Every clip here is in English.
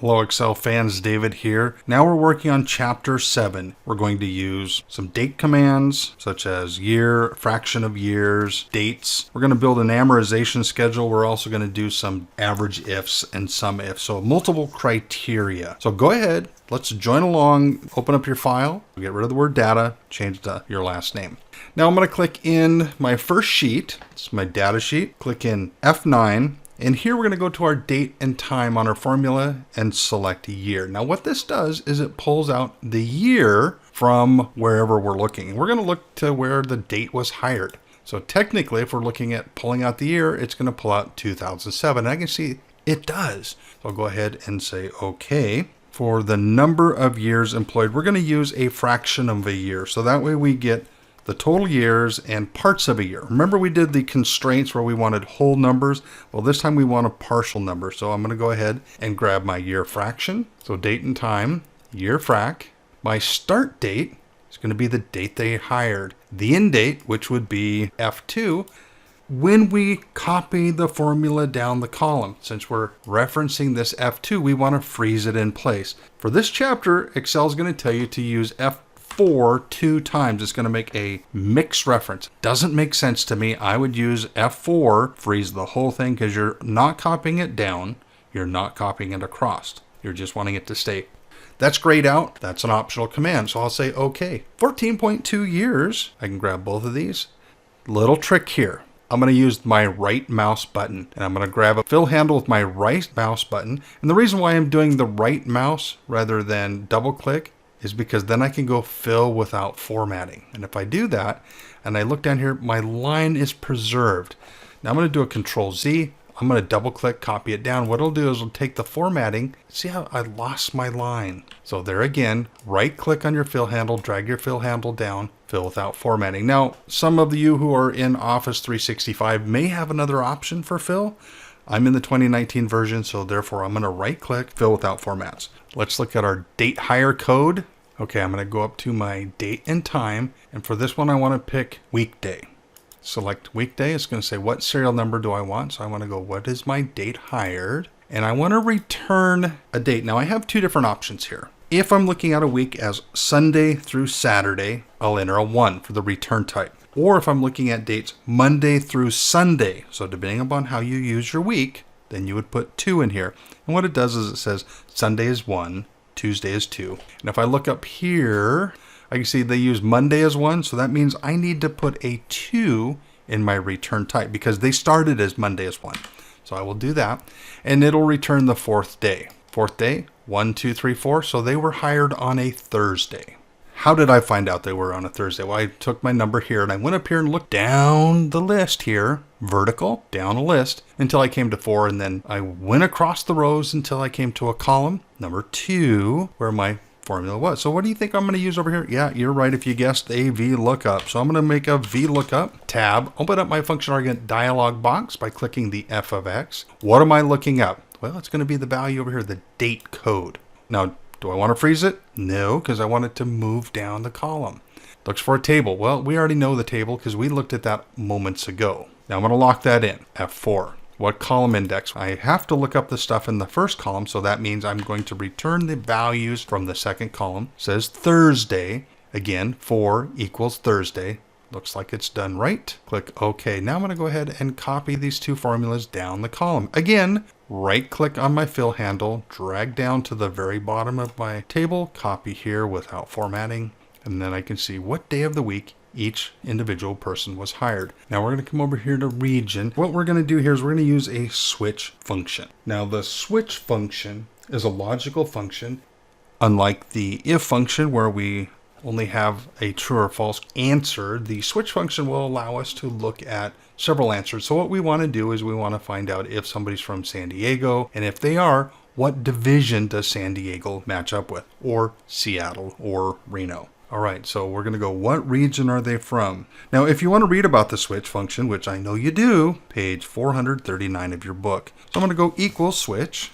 Hello Excel fans, David here. Now we're working on Chapter 7. We're going to use some date commands such as year, fraction of years, dates. We're going to build an amortization schedule. We're also going to do some average ifs and sum ifs. So multiple criteria. So go ahead, let's join along, open up your file, get rid of the word data, change to your last name. Now I'm going to click in my first sheet. It's my data sheet. Click in F9. And here we're going to go to our date and time on our formula and select a year. Now what this does is it pulls out the year from wherever we're looking. We're going to look to where the date was hired. So technically, if we're looking at pulling out the year, it's going to pull out 2007. And I can see it does. So I'll go ahead and say OK. For the number of years employed, we're going to use a fraction of a year. So that way we get the total years and parts of a year. Remember we did the constraints where we wanted whole numbers? Well, this time we want a partial number. So I'm going to go ahead and grab my year fraction. So date and time, year frac. My start date is going to be the date they hired. The end date, which would be F2. When we copy the formula down the column, since we're referencing this F2, we want to freeze it in place. For this chapter, Excel is going to tell you to use F4 2 times. It's going to make a mixed reference. Doesn't make sense to me. I would use F4, freeze the whole thing, because you're not copying it down. You're not copying it across. You're just wanting it to stay. That's grayed out. That's an optional command. So I'll say OK. 14.2 years. I can grab both of these. Little trick here. I'm going to use my right mouse button and I'm going to grab a fill handle with my right mouse button. And the reason why I'm doing the right mouse rather than double click is because then I can go fill without formatting. And if I do that and I look down here, my line is preserved. Now I'm going to do a Control Z. I'm going to double click, copy it down. What it'll do is it'll take the formatting. See how I lost my line. So there again, right click on your fill handle, drag your fill handle down, fill without formatting. Now, some of you who are in Office 365 may have another option for fill. I'm in the 2019 version, so therefore I'm going to right click, fill without formats. Let's look at our date hire code. Okay, I'm going to go up to my date and time. And for this one, I want to pick weekday. Select weekday. It's going to say, what serial number do I want? So I want to go, what is my date hired? And I want to return a date. Now I have two different options here. If I'm looking at a week as Sunday through Saturday, I'll enter a 1 for the return type. Or if I'm looking at dates Monday through Sunday, so depending upon how you use your week, then you would put 2 in here. And what it does is it says Sunday is 1, Tuesday is 2. And if I look up here, I can see they use Monday as 1, so that means I need to put a 2 in my return type because they started as Monday as 1. So I will do that, and it'll return the 4th day. 4th day, 1, 2, 3, 4, so they were hired on a Thursday. How did I find out they were on a Thursday? Well, I took my number here and I went up here and looked down the list here, vertical, down a list, until I came to 4. And then I went across the rows until I came to a column, number 2, where my formula was. So what do you think I'm going to use over here? Yeah, you're right if you guessed a VLOOKUP. So I'm going to make a VLOOKUP tab, open up my function argument dialog box by clicking the F of X. What am I looking up? Well, it's going to be the value over here, the date code. Now, do I want to freeze it? No, because I want it to move down the column. Looks for a table. Well, we already know the table because we looked at that moments ago. Now I'm going to lock that in, F4. What column index? I have to look up the stuff in the first column, so that means I'm going to return the values from the second column. It says Thursday. Again, 4 equals Thursday. Looks like it's done right. Click OK. Now I'm going to go ahead and copy these two formulas down the column. Again, right click on my fill handle, drag down to the very bottom of my table, copy here without formatting, and then I can see what day of the week each individual person was hired. Now we're going to come over here to region. What we're going to do here is we're going to use a switch function. Now the switch function is a logical function, unlike the if function where we only have a true or false answer. The switch function will allow us to look at several answers. So what we want to do is we want to find out if somebody's from San Diego, and if they are, what division does San Diego match up with, or Seattle, or Reno. All right, so we're going to go, what region are they from? Now, if you want to read about the switch function, which I know you do, page 439 of your book. So I'm going to go equals switch.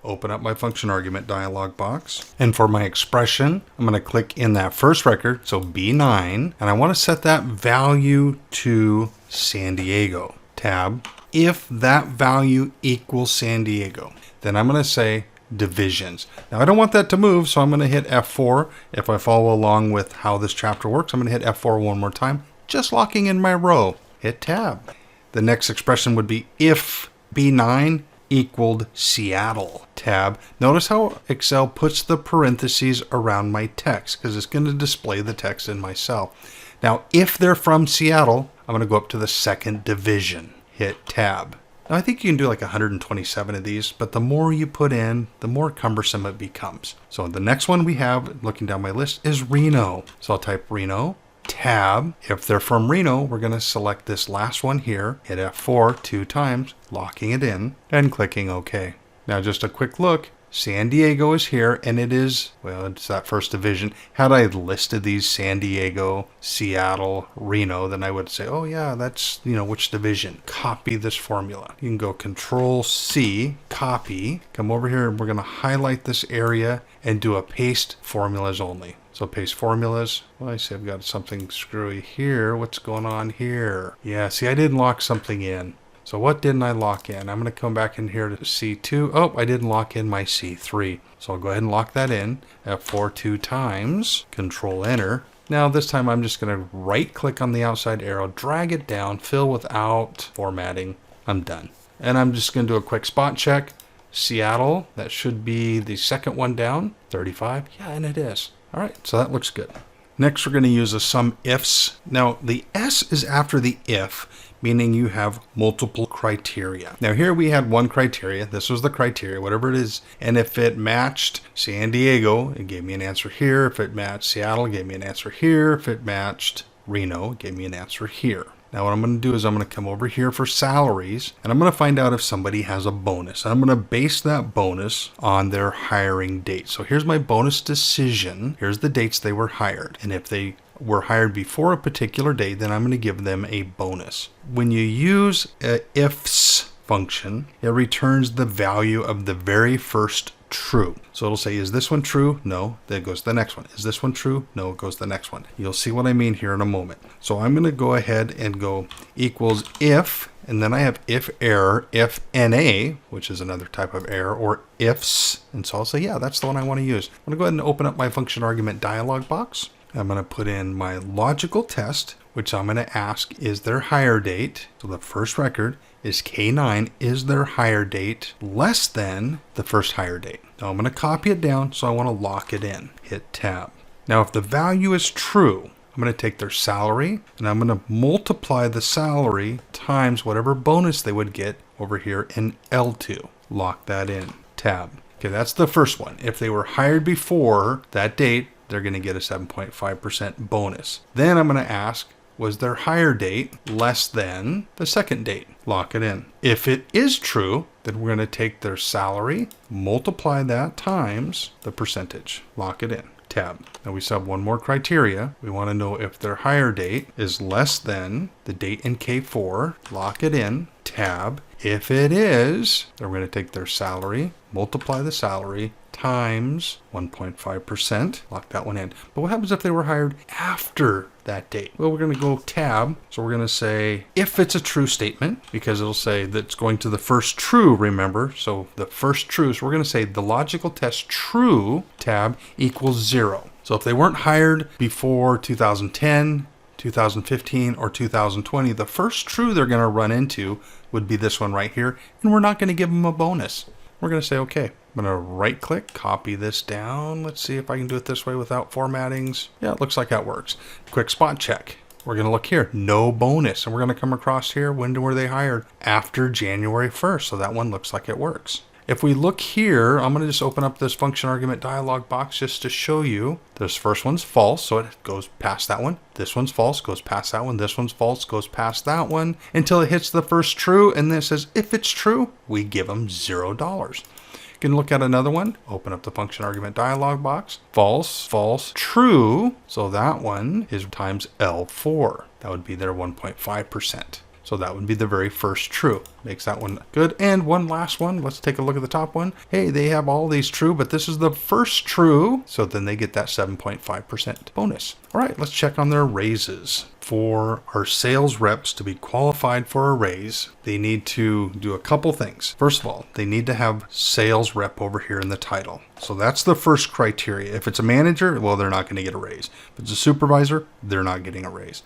Open up my function argument dialog box. And for my expression, I'm going to click in that first record, so B9, and I want to set that value to San Diego. Tab. If that value equals San Diego, then I'm going to say divisions. Now I don't want that to move, so I'm going to hit F4. If I follow along with how this chapter works, I'm going to hit F4 one more time, just locking in my row. Hit Tab. The next expression would be if B9 equaled Seattle. Tab. Notice how Excel puts the parentheses around my text because it's going to display the text in my cell. Now, if they're from Seattle, I'm going to go up to the second division. Hit Tab. Now, I think you can do like 127 of these, but the more you put in, the more cumbersome it becomes. So the next one we have, looking down my list, is Reno. So I'll type Reno, Tab. If they're from Reno, we're going to select this last one here, hit F4 2 times, locking it in, and clicking OK. Now, just a quick look. San Diego is here, and it is, well, it's that first division. Had I listed these San Diego, Seattle, Reno, then I would say, oh yeah, that's, which division. Copy this formula. You can go Control C, copy, come over here, and we're going to highlight this area and do a paste formulas only. So paste formulas. Well, I see I've got something screwy here. What's going on here? Yeah, see, I didn't lock something in. So what didn't I lock in? I'm going to come back in here to C2. Oh, I didn't lock in my C3. So I'll go ahead and lock that in. F4 2 times. Control Enter. Now this time I'm just going to right click on the outside arrow, drag it down, fill without formatting. I'm done. And I'm just going to do a quick spot check. Seattle, that should be the second one down. 35. Yeah, and it is. All right, so that looks good. Next, we're going to use a sum ifs. Now, the S is after the if, meaning you have multiple criteria. Now, here we had one criteria. This was the criteria, whatever it is. And if it matched San Diego, it gave me an answer here. If it matched Seattle, it gave me an answer here. If it matched Reno, it gave me an answer here. Now what I'm going to do is I'm going to come over here for salaries, and I'm going to find out if somebody has a bonus. I'm going to base that bonus on their hiring date. So here's my bonus decision. Here's the dates they were hired. And if they were hired before a particular date, then I'm going to give them a bonus. When you use a ifs function, it returns the value of the very first true. So it'll say, is this one true? No. Then it goes to the next one. Is this one true? No. It goes to the next one. You'll see what I mean here in a moment. So I'm going to go ahead and go equals if, and then I have if error, if NA, which is another type of error, or ifs. And so I'll say, yeah, that's the one I want to use. I'm going to go ahead and open up my function argument dialog box. I'm going to put in my logical test, which I'm going to ask, is their hire date, so the first record, is K9, is their hire date less than the first hire date? Now I'm going to copy it down, so I want to lock it in. Hit Tab. Now if the value is true, I'm going to take their salary, and I'm going to multiply the salary times whatever bonus they would get over here in L2. Lock that in. Tab. Okay, that's the first one. If they were hired before that date, they're going to get a 7.5% bonus. Then I'm going to ask, was their hire date less than the second date? Lock it in. If it is true, then we're going to take their salary, multiply that times the percentage. Lock it in. Tab. Now we still have one more criteria. We want to know if their hire date is less than the date in K4. Lock it in. Tab. If it is, then we're going to take their salary, multiply the salary times 1.5%. Lock that one in. But what happens if they were hired after that date? Well, we're going to go Tab. So we're going to say if it's a true statement, because it'll say that it's going to the first true, remember. So the first true, so we're going to say the logical test true, Tab, equals 0. So if they weren't hired before 2010, 2015, or 2020, the first true they're going to run into would be this one right here, and we're not going to give them a bonus. We're going to say, okay, I'm going to right click, copy this down. Let's see if I can do it this way without formattings. Yeah, it looks like that works. Quick spot check. We're going to look here, no bonus, and we're going to come across here, when were they hired? After January 1st, so that one looks like it works. If we look here, I'm going to just open up this function argument dialog box just to show you. This first one's false, so it goes past that one. This one's false, goes past that one. This one's false, goes past that one until it hits the first true. And then it says, if it's true, we give them $0. You can look at another one. Open up the function argument dialog box. False, false, true. So that one is times L4. That would be their 1.5%. So that would be the very first true. Makes that one good. And one last one. Let's take a look at the top one. Hey, they have all these true, but this is the first true. So then they get that 7.5% bonus. All right, let's check on their raises. For our sales reps to be qualified for a raise, they need to do a couple things. First of all, they need to have sales rep over here in the title. So that's the first criteria. If it's a manager, well, they're not going to get a raise. If it's a supervisor, they're not getting a raise.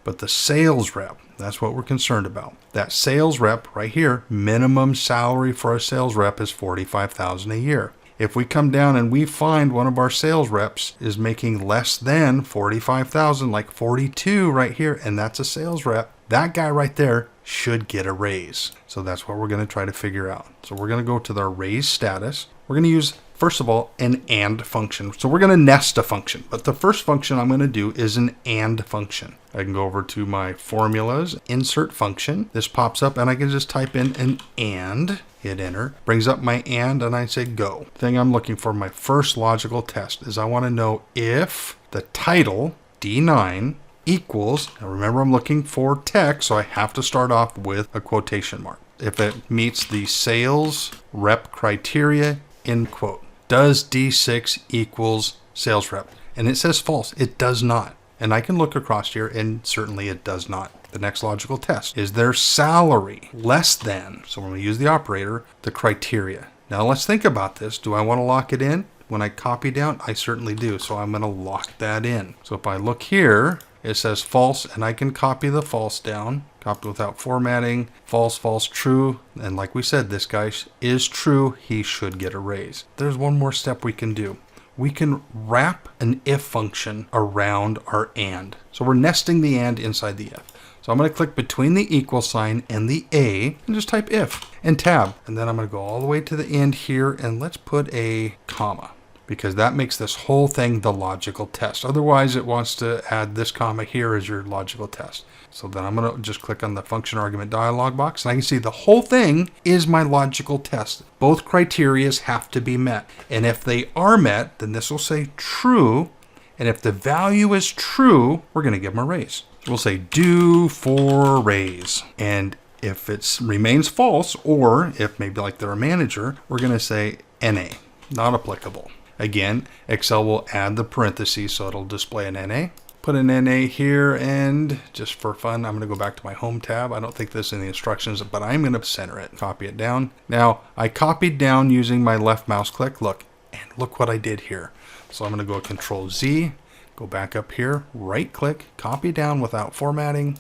But the sales rep, that's what we're concerned about. That sales rep right here, minimum salary for a sales rep is $45,000 a year. If we come down and we find one of our sales reps is making less than $45,000, like 42 right here, and that's a sales rep, that guy right there should get a raise. So that's what we're going to try to figure out. So we're going to go to the raise status. We're going to use, first of all, an AND function. So we're going to nest a function, but the first function I'm going to do is an AND function. I can go over to my formulas, insert function. This pops up and I can just type in an AND, hit enter, brings up my and I say go. The thing I'm looking for, my first logical test, is I want to know if the title, D9, equals, now remember I'm looking for text, so I have to start off with a quotation mark. If it meets the sales rep criteria, end quote. Does D6 equals sales rep? And it says false. It does not. And I can look across here and certainly it does not. The next logical test, is their salary less than, so we're going to use the operator, the criteria. Now let's think about this. Do I want to lock it in? When I copy down, I certainly do. So I'm going to lock that in. So if I look here, it says false, and I can copy the false down. Copy without formatting, false, false, true. And like we said, this guy is true. He should get a raise. There's one more step we can do. We can wrap an if function around our and. So we're nesting the and inside the if. So I'm going to click between the equal sign and the A and just type if and tab. And then I'm going to go all the way to the end here and let's put a comma, because that makes this whole thing the logical test. Otherwise, it wants to add this comma here as your logical test. So then I'm going to just click on the function argument dialog box, and I can see the whole thing is my logical test. Both criteria have to be met. And if they are met, then this will say true. And if the value is true, we're going to give them a raise. So we'll say due for raise. And if it remains false, or if maybe like they're a manager, we're going to say NA, not applicable. Again, Excel will add the parentheses so it'll display an NA. Put an NA here, and just for fun, I'm going to go back to my home tab. I don't think this is in the instructions, but I'm going to center it, copy it down. Now, I copied down using my left mouse click. Look, and look what I did here. So I'm going to go Control Z, go back up here, right click, copy down without formatting.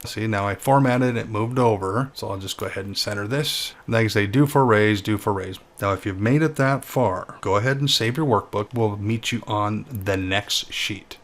See, now I formatted it, moved over. So I'll just go ahead and center this. And I can say due for raise, due for raise. Now, if you've made it that far, go ahead and save your workbook. We'll meet you on the next sheet.